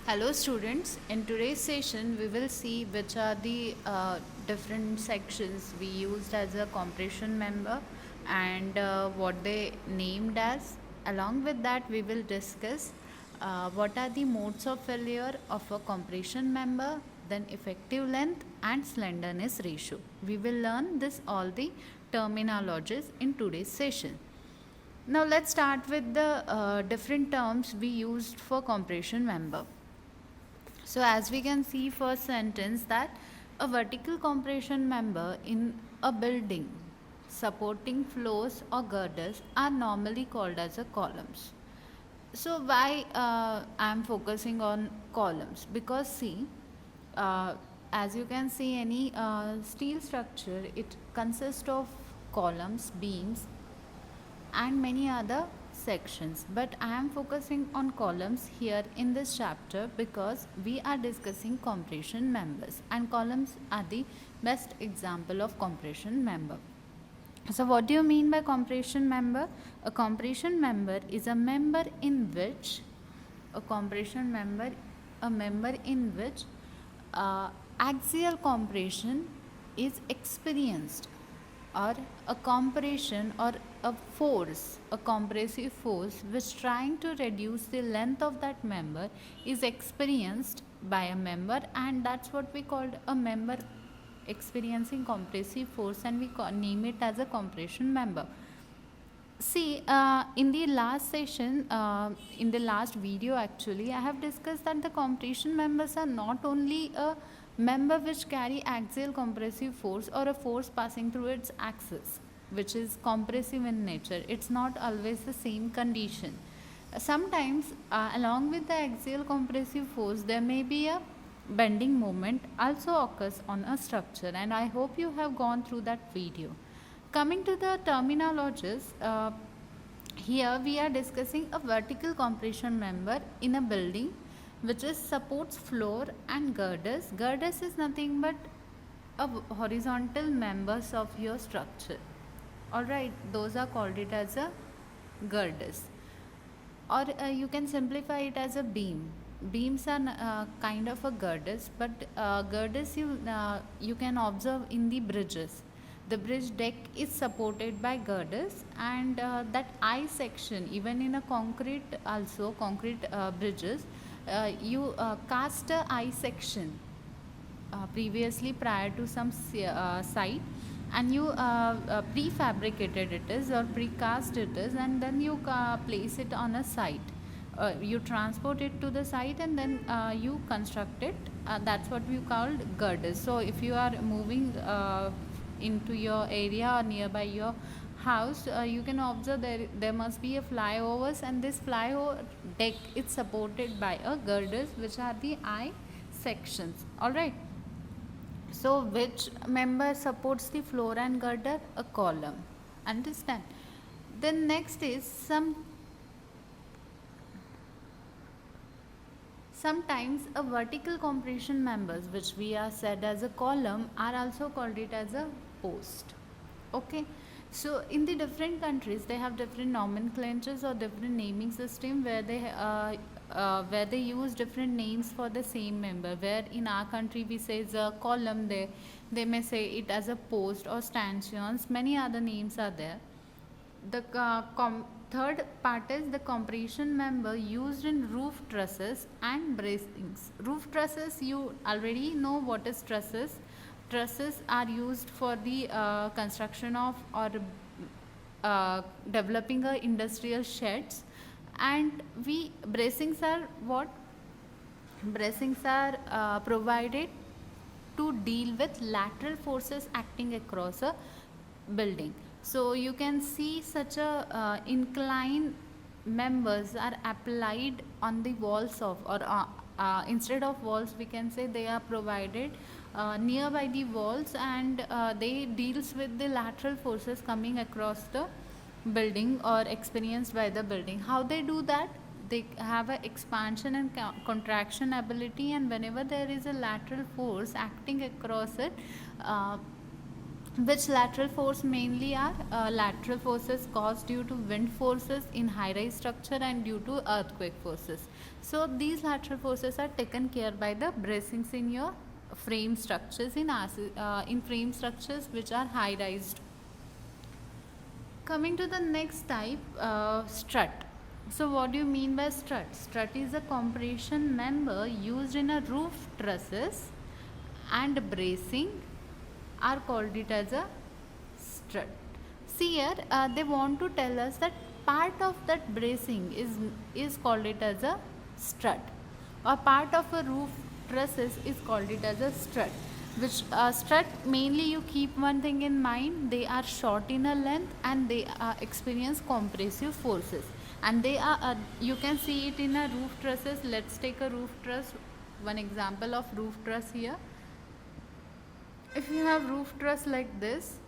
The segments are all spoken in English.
Hello students, in today's session we will see which are the different sections we used as a compression member and what they named as. Along with that we will discuss what are the modes of failure of a compression member, then effective length and slenderness ratio. We will learn this all the terminologies in today's session. Now let's start with the different terms we used for compression member. So as we can see first sentence that a vertical compression member in a building supporting floors or girders are normally called as a columns. So why I am focusing on columns? Because see, uh, as you can see any steel structure, it consists of columns, beams and many other sections, but I am focusing on columns here in this chapter because we are discussing compression members and columns are the best example of compression member. So what do you mean by compression member? A compression member is a member in which a member in which axial compression is experienced, or a compression or a force, a compressive force which trying to reduce the length of that member is experienced by a member, and that's what we called a member experiencing compressive force, and we name it as a compression member. See, in the last session, in the last video actually, I have discussed that the compression members are not only a member which carry axial compressive force or a force passing through its axis, which is compressive in nature. It's not always the same condition. Sometimes, along with the axial compressive force, there may be a bending moment also occurs on a structure, and I hope you have gone through that video. Coming to the terminologies, here we are discussing a vertical compression member in a building which is supports floor and girders. Girders is nothing but horizontal members of your structure. Alright, those are called it as a girders, or you can simplify it as a beam. Beams are kind of a girders, but girders you can observe in the bridges. The bridge deck is supported by girders, and that I section, even in a concrete also concrete bridges, you cast a I section previously prior to some site, and you prefabricated it is or precast it is, and then you place it on a site. You transport it to the site, and then you construct it. That's what we called girders. So if you are moving into your area or nearby your house, you can observe there must be a flyovers, and this flyover deck is supported by a girders, which are the I sections. All right. So which member supports the floor and girder? A column. Understand? Then next is sometimes a vertical compression members, which we are said as a column, are also called it as a post. Okay. So in the different countries they have different nomenclatures or different naming system where they use different names for the same member. Where in our country we say is a column, they may say it as a post or stanchions. Many other names are there. The third part is the compression member used in roof trusses and bracings. Roof trusses, you already know what is trusses. Trusses are used for the construction of or developing industrial sheds, and we bracings are what? Bracings are provided to deal with lateral forces acting across a building. So you can see such a incline members are applied on the walls of, or instead of walls we can say they are provided nearby the walls, and they deals with the lateral forces coming across the building or experienced by the building. How they do that? They have a expansion and contraction ability, and whenever there is a lateral force acting across it, Which lateral force mainly are? Lateral forces caused due to wind forces in high-rise structure and due to earthquake forces. So these lateral forces are taken care by the bracings in your frame structures in frame structures which are high-rise. Coming to the next type, strut. So what do you mean by strut? Strut is a compression member used in a roof trusses and bracing are called it as a strut. See here, they want to tell us that part of that bracing is called it as a strut, or part of a roof trusses is called it as a strut. Which strut, mainly you keep one thing in mind: they are short in a length and they experience compressive forces. And they are you can see it in a roof trusses. Let's take a roof truss. One example of roof truss here. If you have roof truss like this,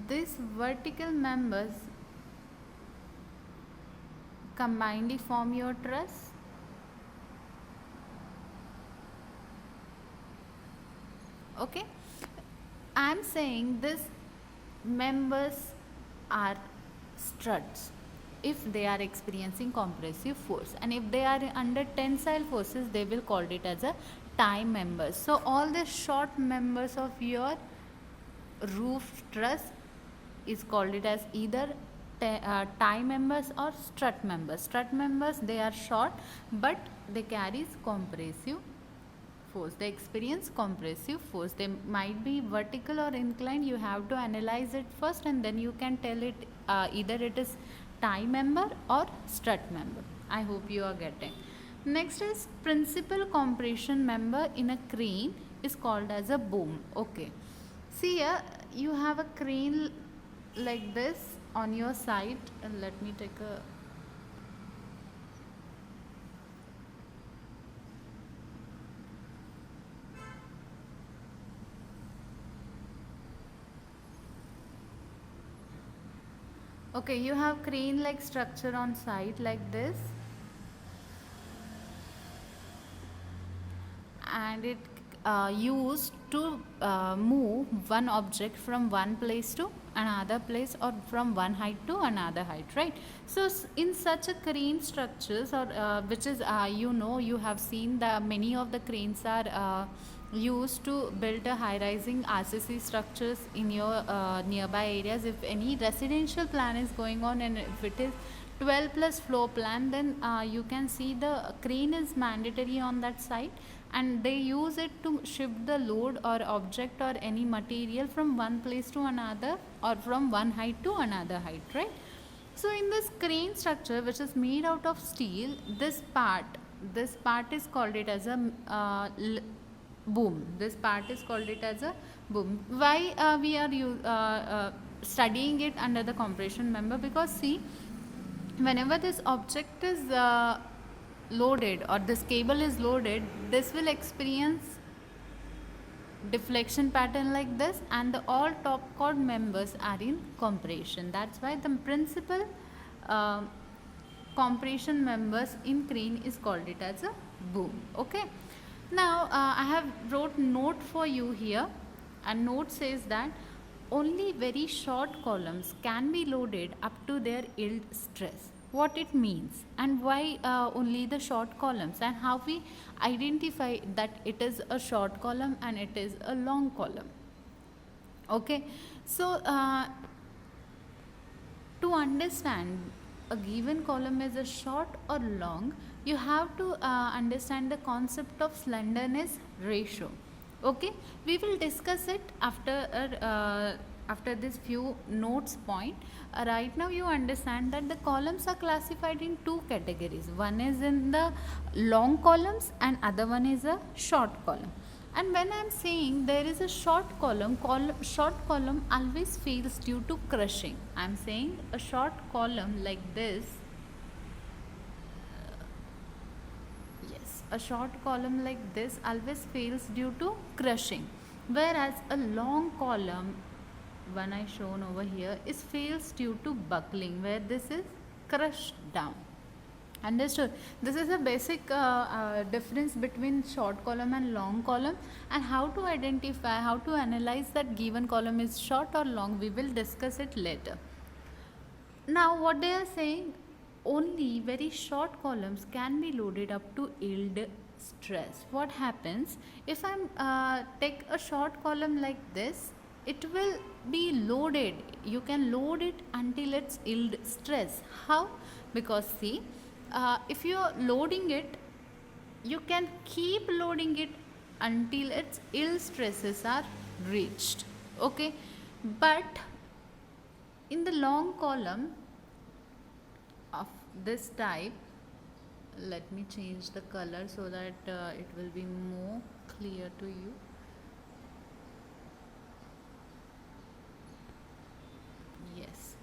these vertical members combinedly form your truss. Okay, I am saying these members are struts if they are experiencing compressive force, and if they are under tensile forces they will call it as a tie members. So all the short members of your roof truss is called it as either tie members or strut members. Strut members, they are short but they carries compressive force. They experience compressive force. They might be vertical or inclined. You have to analyze it first and then you can tell it either it is tie member or strut member. I hope you are getting. Next is principal compression member in a crane is called as a boom. Okay, see here you have a crane like this on your side, and let me take a okay, you have crane like structure on site like this, and it used to move one object from one place to another place, or from one height to another height, right? So in such a crane structures, or which is you have seen the many of the cranes are used to build a high rising RCC structures in your nearby areas. If any residential plan is going on and if it is 12 plus floor plan, then you can see the crane is mandatory on that site, and they use it to shift the load or object or any material from one place to another, or from one height to another height, right? So in this crane structure which is made out of steel, this part is called it as a boom. This part is called it as a boom. Why we are studying it under the compression member? Because see, whenever this object is loaded, or this cable is loaded, this will experience deflection pattern like this, and the all top chord members are in compression. That's why the principal compression members in crane is called it as a boom. Okay, now I have wrote note for you here, and note says that only very short columns can be loaded up to their yield stress. What it means, and why only the short columns, and how we identify that it is a short column and it is a long column. Okay, so to understand a given column is a short or long, you have to understand the concept of slenderness ratio. Okay, we will discuss it after this few notes point. Right now you understand that the columns are classified in two categories. One is in the long columns and other one is a short column. And when I am saying there is a short column always fails due to crushing. I am saying a short column like this. Yes, a short column like this always fails due to crushing, whereas a long column, one I shown over here, is fails due to buckling, where this is crushed down. Understood. This is a basic difference between short column and long column, and how to identify, how to analyze that given column is short or long. We will discuss it later. Now, what they are saying, only very short columns can be loaded up to yield stress. What happens if I take a short column like this? It will be loaded. You can load it until it's yield stress. How? Because see, if you are loading it, you can keep loading it until its yield stresses are reached. Okay, but in the long column of this type, let me change the color so that it will be more clear to you. Yes,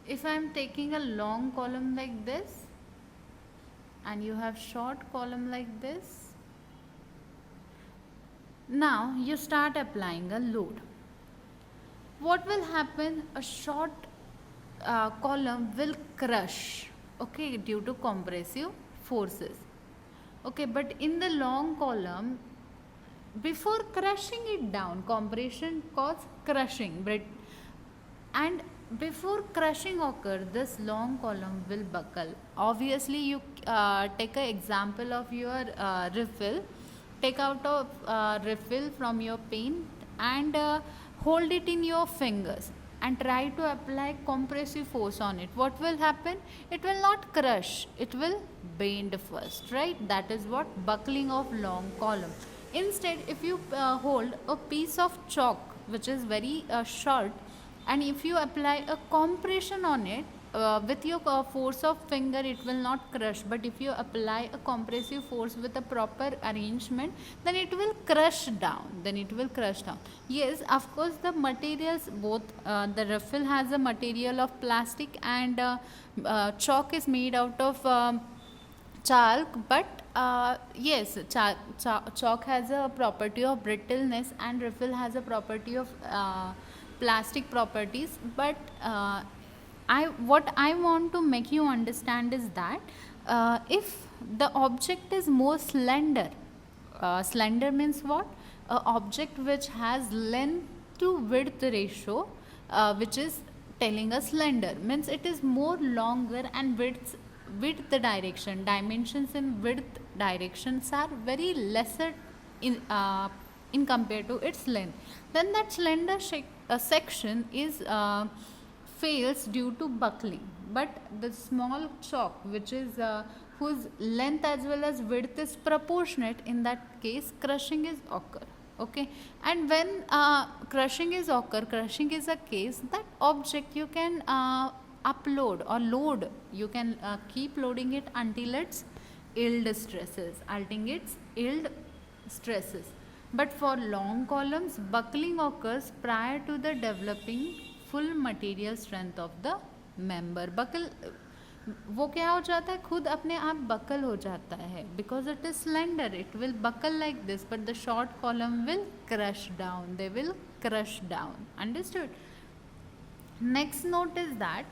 if I am taking a long column like this and you have short column like this, now you start applying a load. What will happen? A short column will crush, okay, due to compressive forces. Okay, but in the long column, before crushing it down, compression causes crushing, but and before crushing occur, this long column will buckle. Obviously, you take an example of your refill. Take out a refill from your pen and hold it in your fingers and try to apply compressive force on it. What will happen? It will not crush, it will bend first, right? That is what buckling of long column. Instead, if you hold a piece of chalk which is very short, and if you apply a compression on it with your force of finger, it will not crush, but if you apply a compressive force with a proper arrangement, then it will crush down. Yes, of course, the materials, both the refill has a material of plastic and chalk is made out of chalk, but yes, chalk has a property of brittleness and refill has a property of plastic properties, but what I want to make you understand is that if the object is more slender, slender means what? A object which has length to width ratio, which is telling us slender, means it is more longer, and width direction, dimensions in width directions are very lesser in compared to its length. Then that slender section is fails due to buckling, but the small chalk which is whose length as well as width is proportionate, in that case crushing is occur. Okay, and when crushing is a case that object you can upload or load, you can keep loading it until its yield stresses. But for long columns, buckling occurs prior to the developing full material strength of the member. Buckle वो क्या हो जाता है, खुद अपने आप buckle हो जाता है, because it is slender, it will buckle like this, but the short column will crush down, they will crush down. Understood? Next note is that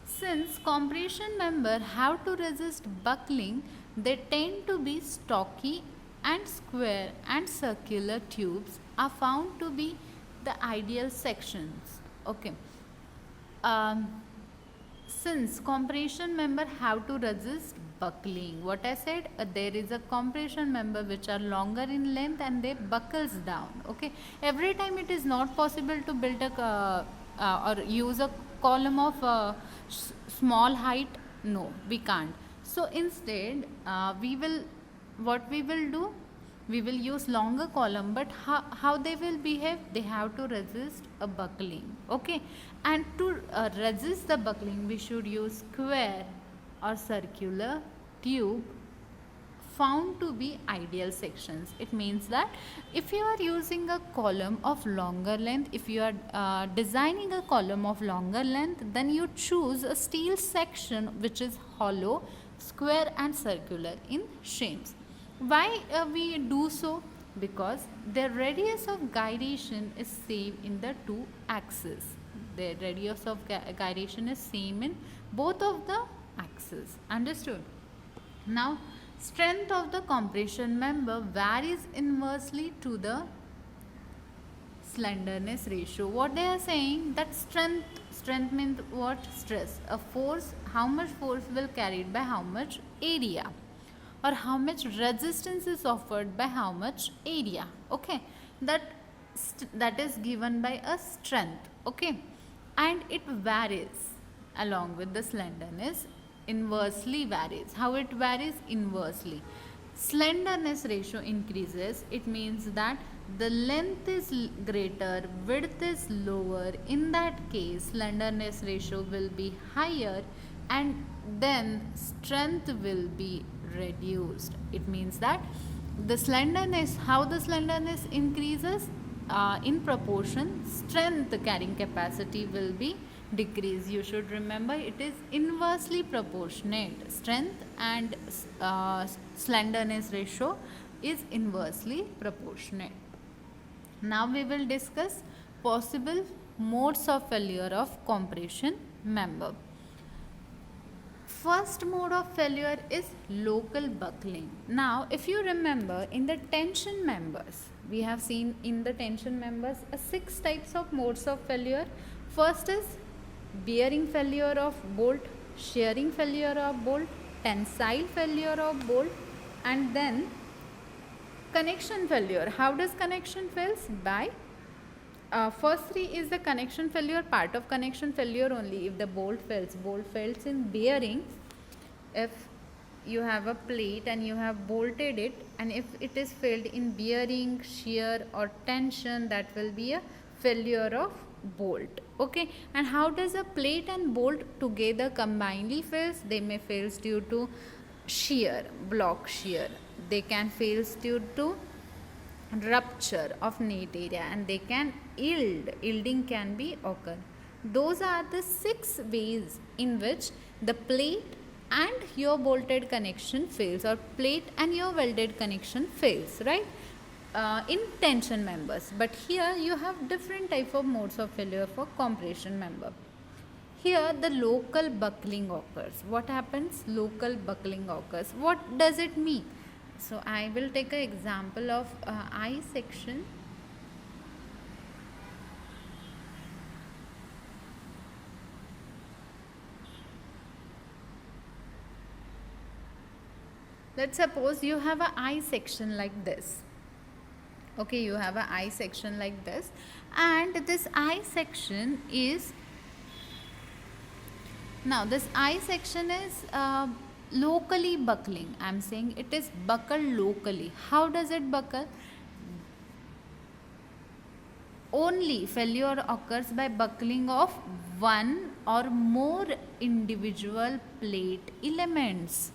since compression member have to resist buckling, they tend to be stocky, and square and circular tubes are found to be the ideal sections. Okay. Since compression member have to resist buckling, what I said, there is a compression member which are longer in length and they buckles down. Okay, every time it is not possible to build a or use a column of small height. No, we can't. So instead, what we will do, we will use longer column, but how they will behave, they have to resist a buckling. Okay, and to resist the buckling, we should use square or circular tube found to be ideal sections. It means that if you are using a column of longer length, if you are designing a column of longer length, then you choose a steel section which is hollow, square and circular in shapes. Why we do so? Because the radius of gyration is same in the two axes. The radius of gyration is same in both of the axes. Understood? Now, strength of the compression member varies inversely to the slenderness ratio. What they are saying, that strength means what? Stress, a force, how much force will carried by how much area, or how much resistance is offered by how much area. Okay, that is given by a strength. Okay, and it varies along with the slenderness, inversely varies. How it varies? Inversely. Slenderness ratio increases, it means that the length is greater, width is lower. In that case, slenderness ratio will be higher, and then strength will be reduced. It means that the slenderness, how the slenderness increases, in proportion, strength carrying capacity will be decreased. You should remember, it is inversely proportionate. Strength and slenderness ratio is inversely proportionate. Now we will discuss possible modes of failure of compression member. First mode of failure is local buckling. Now, if you remember, in the tension members, we have seen in the tension members 6 types of modes of failure. First is bearing failure of bolt, shearing failure of bolt, tensile failure of bolt, and then connection failure. How does connection fails? By first 3 is the connection failure, part of connection failure only. If the bolt fails in bearing. If you have a plate and you have bolted it, and if it is failed in bearing, shear or tension, that will be a failure of bolt. Okay, and how does a plate and bolt together combinedly fails? They may fail due to shear, block shear. They can fail due to rupture of net area, and they can yielding can be occur. Those are the 6 ways in which the plate and your bolted connection fails, or plate and your welded connection fails, right? In tension members. But here you have different type of modes of failure for compression member. Here the local buckling occurs. What happens? Local buckling occurs. What does it mean? So I will take an example of I section. Let's suppose you have a I section like this. Okay, you have a I section like this, and this I section is, now this I section is locally buckling. I am saying it is buckled locally. How does it buckle? Only failure occurs by buckling of one or more individual plate elements.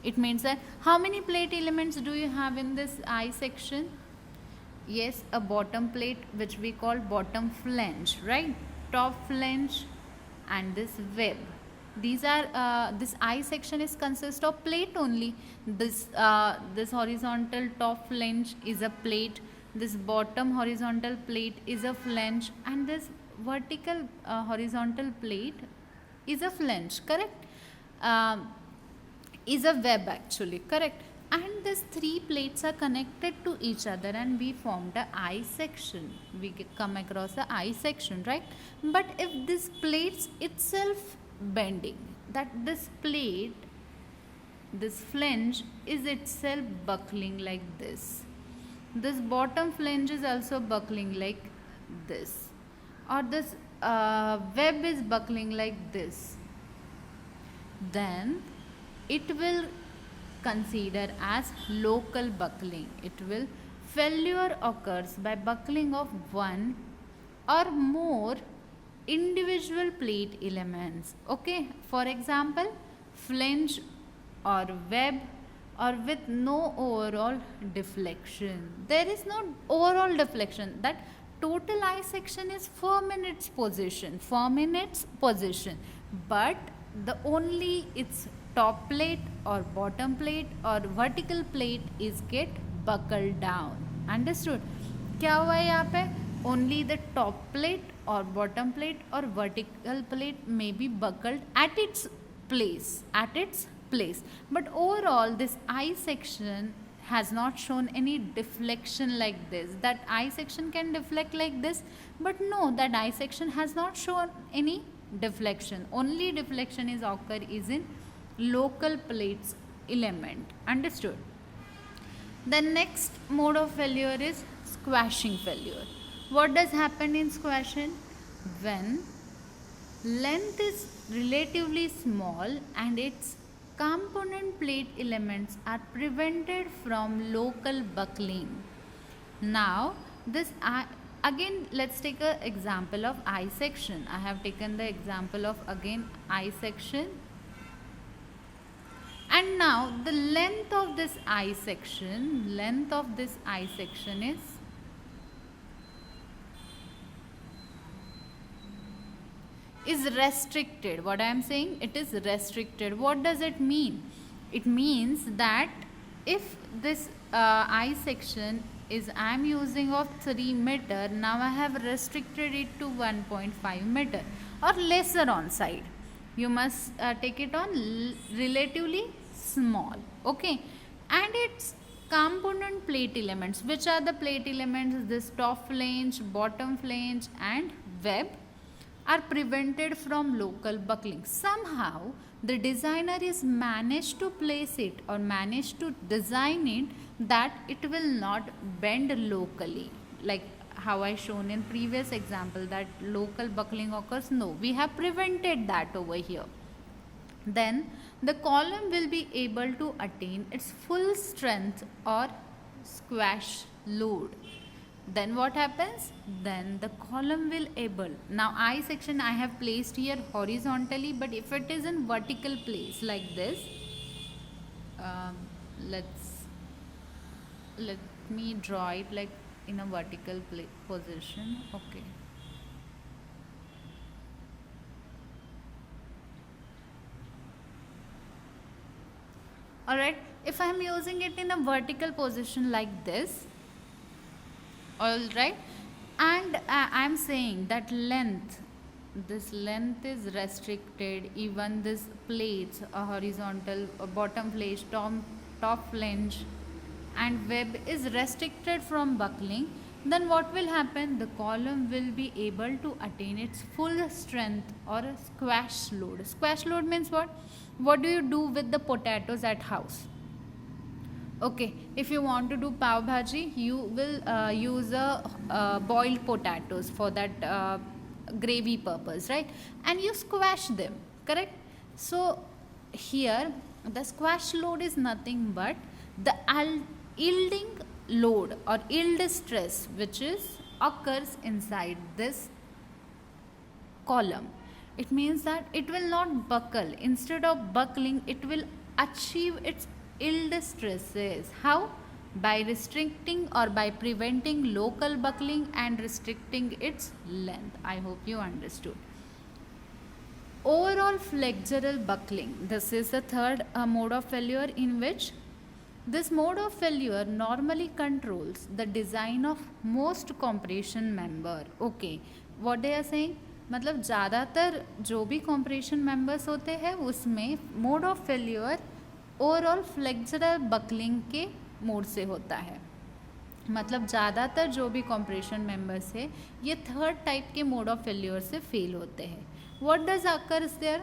It means that how many plate elements do you have in this I section? Yes, a bottom plate, which we call bottom flange, right? Top flange and this web. These are this I section is consist of plate only. This horizontal top flange is a plate. This bottom horizontal plate is a flange, and this vertical horizontal plate is a flange. Correct? Is a web actually. Correct? And these 3 plates are connected to each other, and we formed a I section. We come across the I section, right? But if this plates itself bending, that this plate, this flange is itself buckling like this. This bottom flange is also buckling like this, or this web is buckling like this. Then it will consider as local buckling. It will failure occurs by buckling of one or more individual plate elements. Okay, for example, flange or web, or with no overall deflection. There is no overall deflection. That total I section is firm in its position, but the only its top plate or bottom plate or vertical plate is get buckled down. Understood? क्या हुआ है यहाँ पे? Only the top plate or bottom plate or vertical plate may be buckled at its place, place. But overall, this I section has not shown any deflection like this. That I section can deflect like this, but no, that I section has not shown any deflection. Only deflection is occur is in local plates element. Understood? The next mode of failure is squashing failure. What does happen in squashing? When length is relatively small and its component plate elements are prevented from local buckling. Now this again, let's take an example of I section. I have taken the example of again I section, and now the length of this I section is restricted. What I am saying, it is restricted. What does it mean? It means that if this I section is I am using of 3 meter, now I have restricted it to 1.5 meter or lesser on side. You must take it on relatively small. Okay, and its component plate elements. Which are the plate elements? This top flange, bottom flange and web are prevented from local buckling. Somehow the designer is managed to place it or managed to design it that it will not bend locally, like how I shown in previous example that local buckling occurs. No, we have prevented that over here. Then the column will be able to attain its full strength or squash load. Then what happens? Then the column will able. Now I section I have placed here horizontally, but if it is in vertical place like this, let me draw it like in a vertical position. Okay. Alright, if I am using it in a vertical position like this, alright, and I am saying that this length is restricted, even this plates, a horizontal, a bottom flange, top flange and web is restricted from buckling, then what will happen? The column will be able to attain its full strength or a squash load. Squash load means what? What do you do with the potatoes at house? Okay, if you want to do pav bhaji, you will use boiled potatoes for that gravy purpose, right? And you squash them, correct? So here the squash load is nothing but the yielding load or yield stress which is occurs inside this column. It means that it will not buckle. Instead of buckling, it will achieve its yield stresses. How? By restricting or by preventing local buckling and restricting its length. I hope you understood. Overall flexural buckling. This is the third mode of failure, in which this mode of failure normally controls the design of most compression member. Okay, what they are saying? मतलब ज़्यादातर जो भी compression members होते हैं उसमें mode of failure overall flexural buckling के mode से होता है. मतलब ज़्यादातर जो भी कॉम्प्रेशन मेंबर्स है ये थर्ड टाइप के मोड ऑफ फेल्योर से फेल होते हैं. What does occurs there?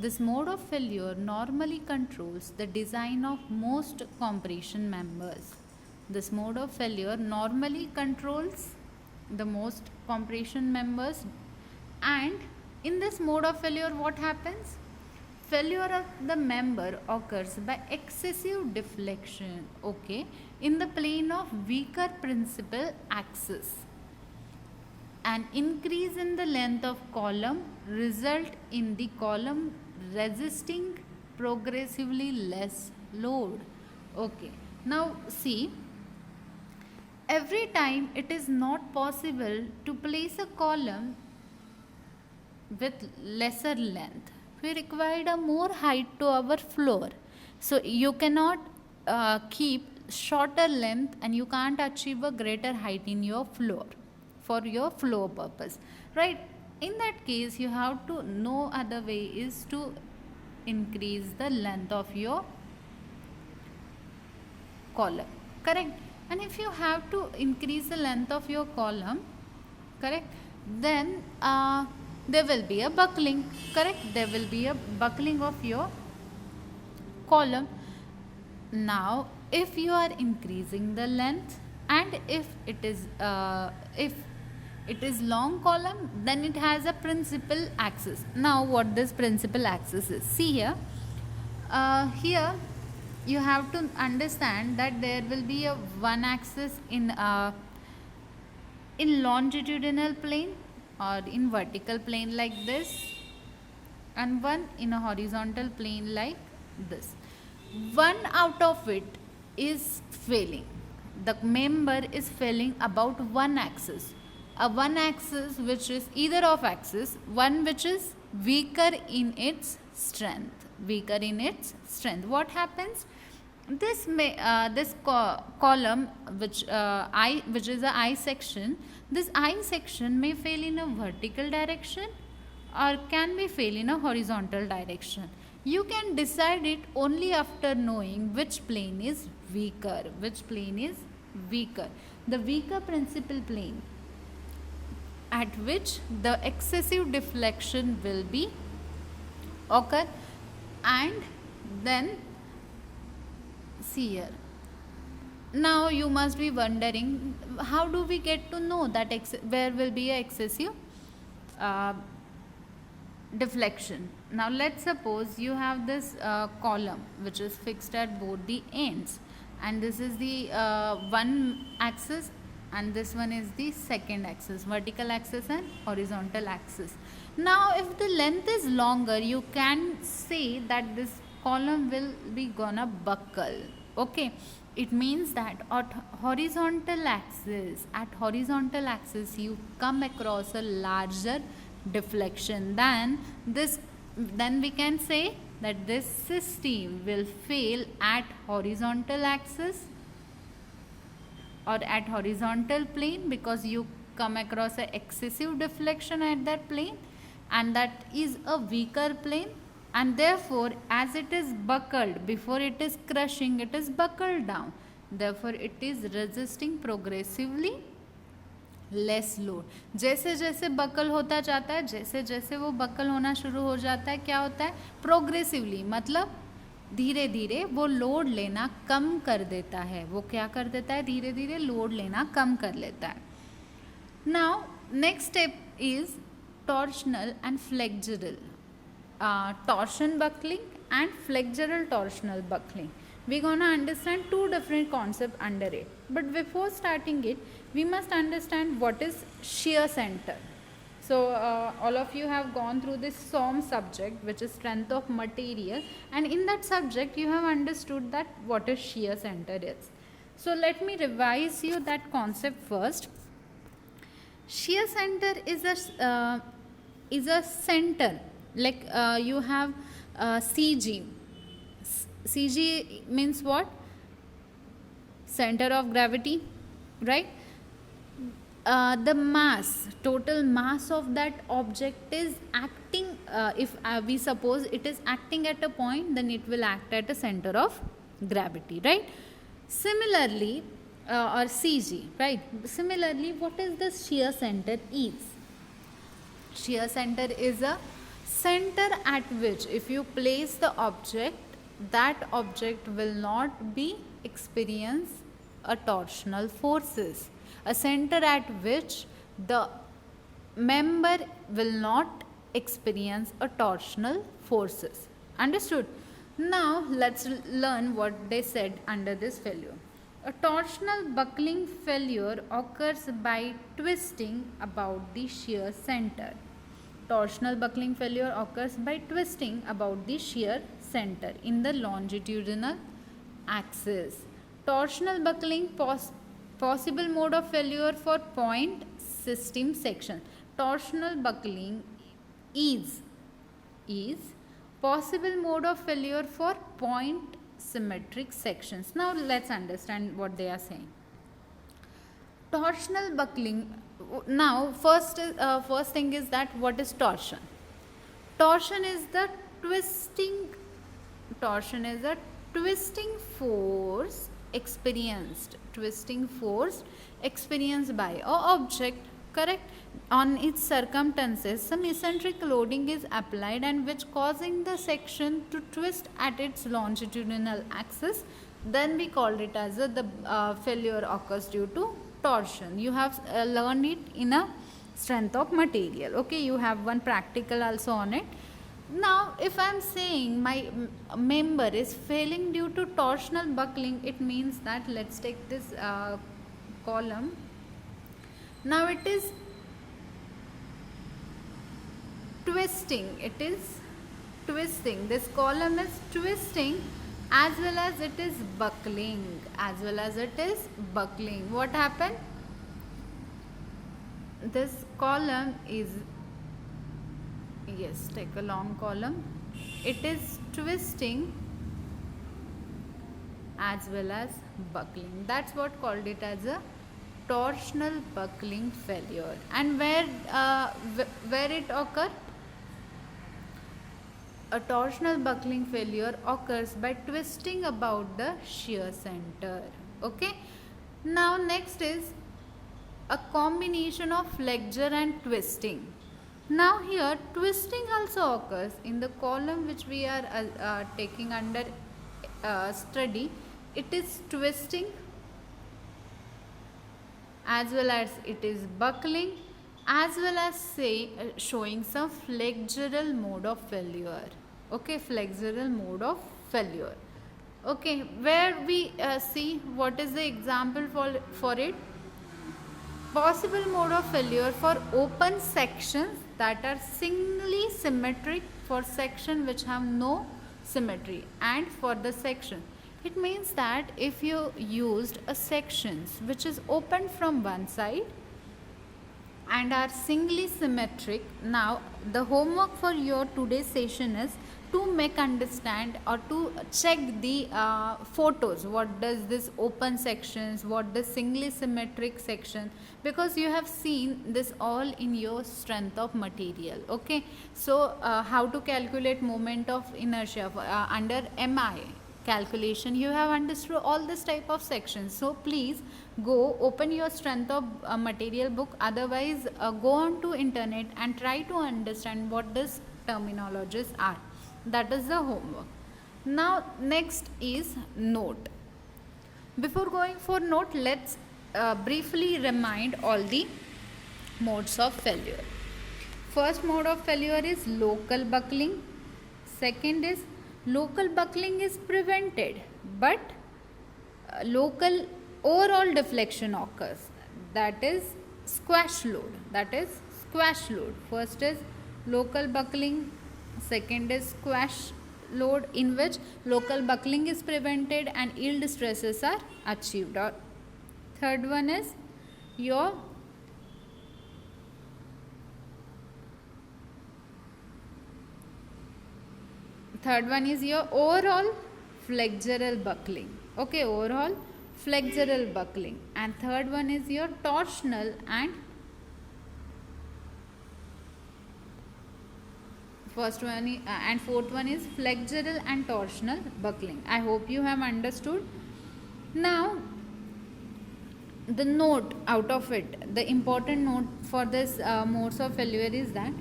This mode of failure normally controls the design of most compression members. This mode of failure normally controls the most compression members, and in this mode of failure what happens? Failure of the member occurs by excessive deflection, okay, in the plane of weaker principal axis. An increase in the length of column result in the column resisting progressively less load. Okay, now see, every time it is not possible to place a column with lesser length, we required a more height to our floor. So you cannot keep shorter length and you can't achieve a greater height in your floor for your floor purpose, right? In that case you have to, no other way is to increase the length of your column, correct? And if you have to increase the length of your column, correct, then there will be a buckling, correct? There will be a buckling of your column. Now if you are increasing the length, and if it is long column, then it has a principal axis. Now what this principal axis is, see here, here you have to understand that there will be a one axis in longitudinal plane or in vertical plane like this, and one in a horizontal plane like this. One out of it is failing. The member is failing about one axis. A one axis which is either of axis, one which is weaker in its strength. Weaker in its strength. What happens? This column which which is the I section, this I section may fail in a vertical direction or can be fail in a horizontal direction. You can decide it only after knowing which plane is weaker. Which plane is weaker? The weaker principal plane at which the excessive deflection will be occur. And then see here, now you must be wondering, how do we get to know that where will be a excessive deflection? Now let's suppose you have this column which is fixed at both the ends, and this is the one axis, and this one is the second axis, vertical axis and horizontal axis. Now if the length is longer, you can say that this column will be gonna buckle. Okay, it means that at horizontal axis, you come across a larger deflection than this. Then we can say that this system will fail at horizontal axis or at horizontal plane, because you come across a excessive deflection at that plane, and that is a weaker plane, and therefore as it is buckled, before it is crushing, it is buckled down, therefore it is resisting progressively less load. जैसे जैसे buckle होता जाता है, जैसे जैसे वो buckle होना शुरू हो जाता है, क्या होता है? प्रोग्रेसिवली, मतलब धीरे धीरे वो लोड लेना कम कर देता है. वो क्या कर देता है? धीरे धीरे लोड लेना कम कर लेता है. Now next step is torsional and flexural. Torsion buckling and flexural torsional buckling. We're gonna understand two different concepts under it. But before starting it, we must understand what is shear center. So all of you have gone through this SOM subject, which is strength of material, and in that subject you have understood that what is shear center is. So let me revise you that concept first. Shear center is a center, like you have CG. CG means what? Center of gravity, right? The mass, total mass of that object is acting, if we suppose it is acting at a point, then it will act at a center of gravity, right? Similarly, or CG, right? Similarly, what is the shear center is? Shear center is a center at which if you place the object, that object will not be experience a torsional forces. A center at which the member will not experience a torsional forces. Understood? Now let's learn what they said under this failure. A torsional buckling failure occurs by twisting about the shear center. Torsional buckling failure occurs by twisting about the shear center in the longitudinal axis. Torsional buckling possible mode of failure for point system section. Torsional buckling is possible mode of failure for point symmetric sections. Now let's understand what they are saying. Torsional buckling. Now first thing is that what is torsion? Torsion is the twisting, torsion is a twisting force experienced by a object, correct, on its circumstances. Some eccentric loading is applied and which causing the section to twist at its longitudinal axis. Then we called it as the failure occurs due to torsion. You have learned it in a strength of material. Okay, you have one practical also on it. Now if I am saying my member is failing due to torsional buckling, it means that, let's take this column. Now it is twisting, this column is twisting as well as it is buckling, What happened? This column is, yes, take a long column, it is twisting as well as buckling. That's what called it as a torsional buckling failure. And where it occur? A torsional buckling failure occurs by twisting about the shear center. Okay. Now next is a combination of flexure and twisting. Now here twisting also occurs in the column which we are taking under study. It is twisting as well as it is buckling, as well as showing some flexural mode of failure. Okay, flexural mode of failure. Okay, where we see what is the example for it. Possible mode of failure for open sections that are singly symmetric, for section which have no symmetry, and for the section. It means that if you used a sections which is open from one side and are singly symmetric. Now the homework for your today's session is to make understand or to check the photos. What does this open sections, what does singly symmetric section, because you have seen this all in your strength of material. Okay, so how to calculate moment of inertia under MI calculation, you have understood all this type of sections. So please go open your strength of material book, otherwise go on to internet and try to understand what these terminologies are. That is the homework. Now next is note. Before going for note, let's briefly remind all the modes of failure. First mode of failure is local buckling. Second is local buckling is prevented, but local overall deflection occurs. That is squash load. First is local buckling. Second is squash load, in which local buckling is prevented and yield stresses are achieved. Or third one is your overall flexural buckling. Okay, overall flexural buckling. And third one is your torsional, and fourth one is flexural and torsional buckling. I hope you have understood. Now the note out of it, the important note for this modes of failure is that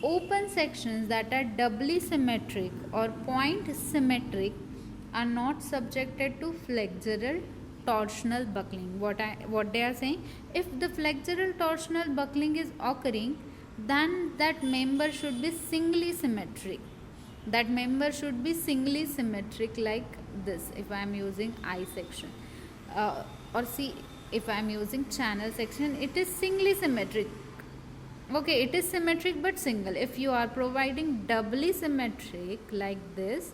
open sections that are doubly symmetric or point symmetric are not subjected to flexural torsional buckling. What they are saying, if the flexural torsional buckling is occurring, then that member should be singly symmetric. Like this. If I am using I section, or see, if I am using channel section, it is singly symmetric. Okay, it is symmetric but single. If you are providing doubly symmetric like this,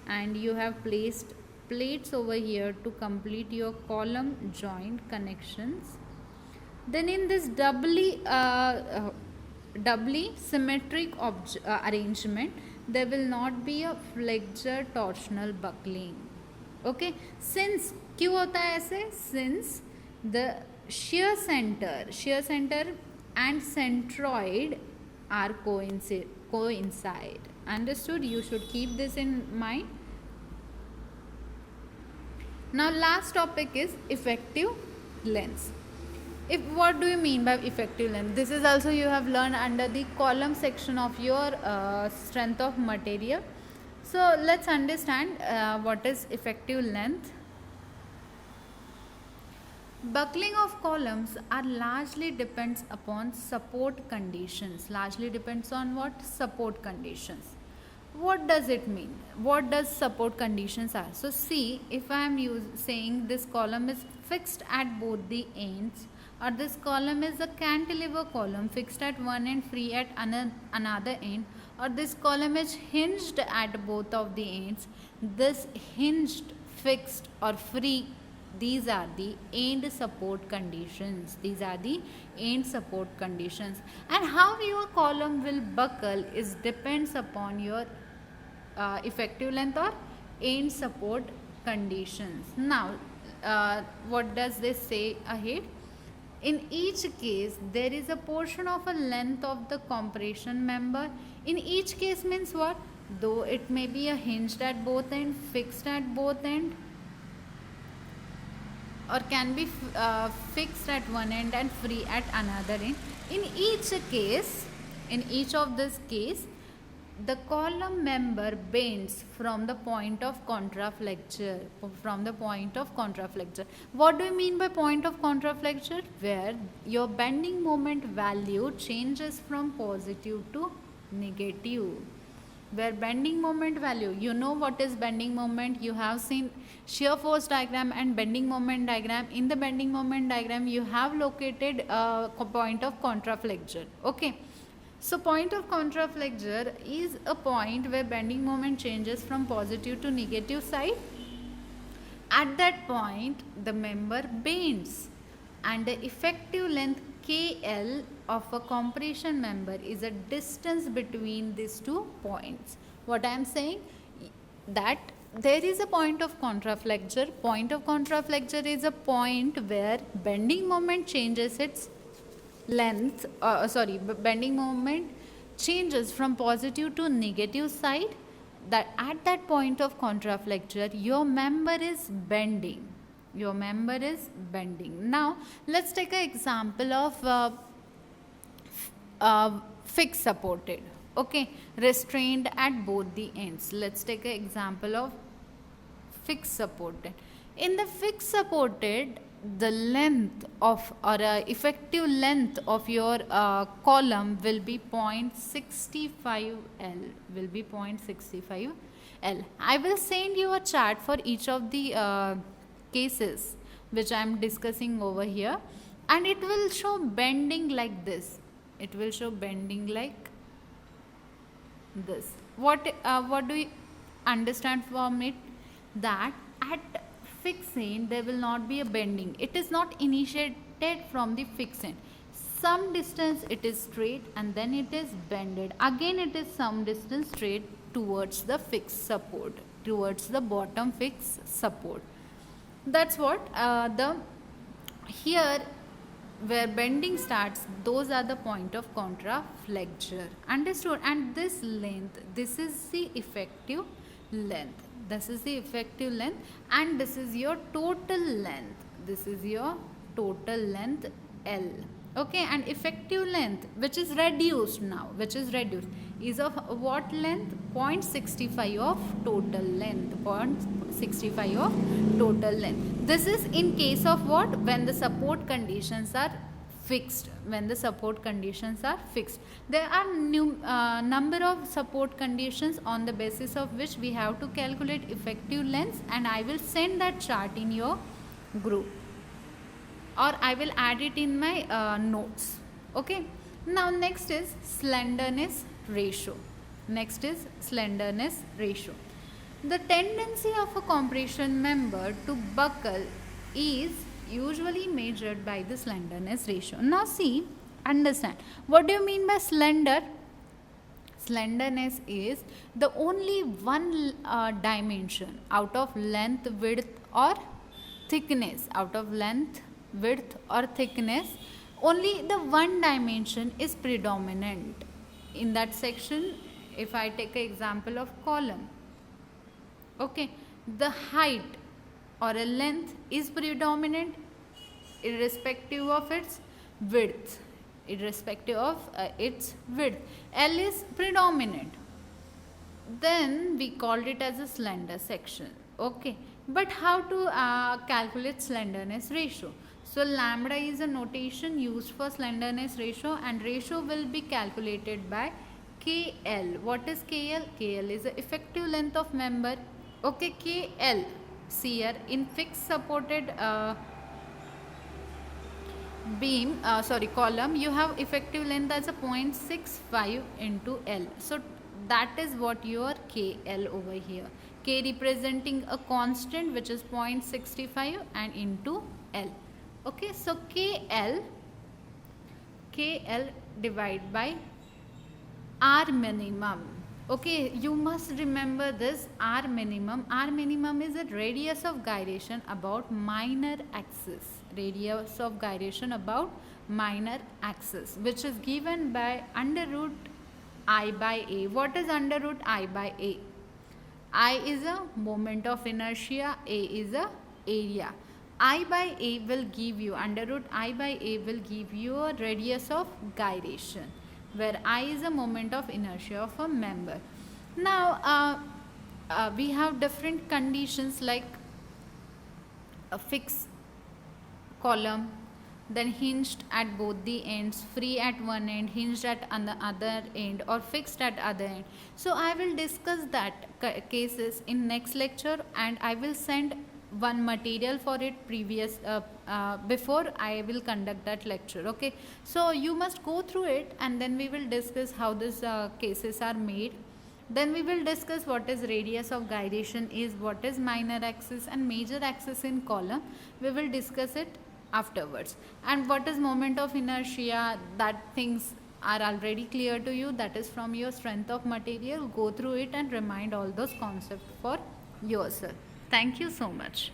and you have placed plates over here to complete your column joint connections, then in this doubly symmetric arrangement, there will not be a flexure torsional buckling. Okay, since क्यों होता है ऐसे? Since the shear center and centroid are coincide. Understood? You should keep this in mind. Now last topic is effective lengths. If what do you mean by effective length? This is also you have learned under the column section of your strength of material. So let's understand what is effective length. Buckling of columns are largely depends upon support conditions. Largely depends on what? Support conditions. What does it mean? What does support conditions are? So see, if I am saying this column is fixed at both the ends, or this column is a cantilever column fixed at one end, free at another end, or this column is hinged at both of the ends, this hinged, fixed or free, these are the end support conditions. These are the end support conditions. And how your column will buckle is depends upon your effective length or end support conditions. Now what does this say ahead? In each case there is a portion of a length of the compression member. In each case means what? Though it may be a hinged at both ends, fixed at both ends, or can be fixed at one end and free at another end. In each of this case, the column member bends from the point of contraflexure. What do you mean by point of contraflexure? Where your bending moment value changes from positive to negative. Where bending moment value, you know what is bending moment? You have seen shear force diagram and bending moment diagram. In the bending moment diagram you have located a point of contraflexure. Okay, so point of contraflexure is a point where bending moment changes from positive to negative side. At that point the member bends, and the effective length KL of a compression member is a distance between these 2 points. What I am saying, that there is a point of contraflexure. Point of contraflexure is a point where bending moment changes its length, bending moment changes from positive to negative side. That at that point of contraflexure your member is bending. Now let's take an example of fixed supported, okay, restrained at both the ends. Let's take an example of fixed supported. In the fixed supported, the length of or effective length of your column will be 0.65 L. I will send you a chart for each of the cases which I am discussing over here, and it will show bending like this. What do you understand from it? That at fixed end there will not be a bending. It is not initiated from the fixed end. Some distance it is straight and then it is bended. Again it is some distance straight towards the fixed support, towards the bottom fixed support. That's what here where bending starts, those are the point of contraflexure. Understood? And this length, this is the effective length. And this is your total length. L. Okay, and effective length which is reduced is of what length? 0.65 of total length. This is in case of what? When the support conditions are fixed. There are number of support conditions on the basis of which we have to calculate effective length, and I will send that chart in your group, or I will add it in my notes. Okay, now next is slenderness ratio. The tendency of a compression member to buckle is usually measured by the slenderness ratio. Now see, understand, what do you mean by slender? Slenderness is the only one dimension out of length, width or thickness. Only the one dimension is predominant. In that section, if I take an example of column, okay, the height or a length is predominant irrespective of its width, irrespective of its width. L is predominant, then we called it as a slender section. Okay, but how to calculate slenderness ratio? So lambda is a notation used for slenderness ratio, and ratio will be calculated by KL. What is KL? KL is the effective length of member. Okay, KL, see here, in fixed supported column, you have effective length as a 0.65 into L. So that is what your KL over here. K representing a constant which is 0.65 and into L. Okay, so KL divided by R minimum. Okay, you must remember this R minimum. R minimum is a radius of gyration about minor axis. Radius of gyration about minor axis, which is given by under root I by A. What is under root I by A? I is a moment of inertia, A is a area. I by A will give you, under root I by A will give you a radius of gyration, where I is a moment of inertia of a member. Now we have different conditions like a fixed column, then hinged at both the ends, free at one end, hinged at the other end, or fixed at other end. So I will discuss that cases in next lecture, and I will send one material for it before I will conduct that lecture. Okay, so you must go through it, and then we will discuss how these cases are made. Then we will discuss what is radius of gyration is, what is minor axis and major axis in column. We will discuss it afterwards. And what is moment of inertia, that things are already clear to you. That is from your strength of material. Go through it and remind all those concepts for yourself. Thank you so much.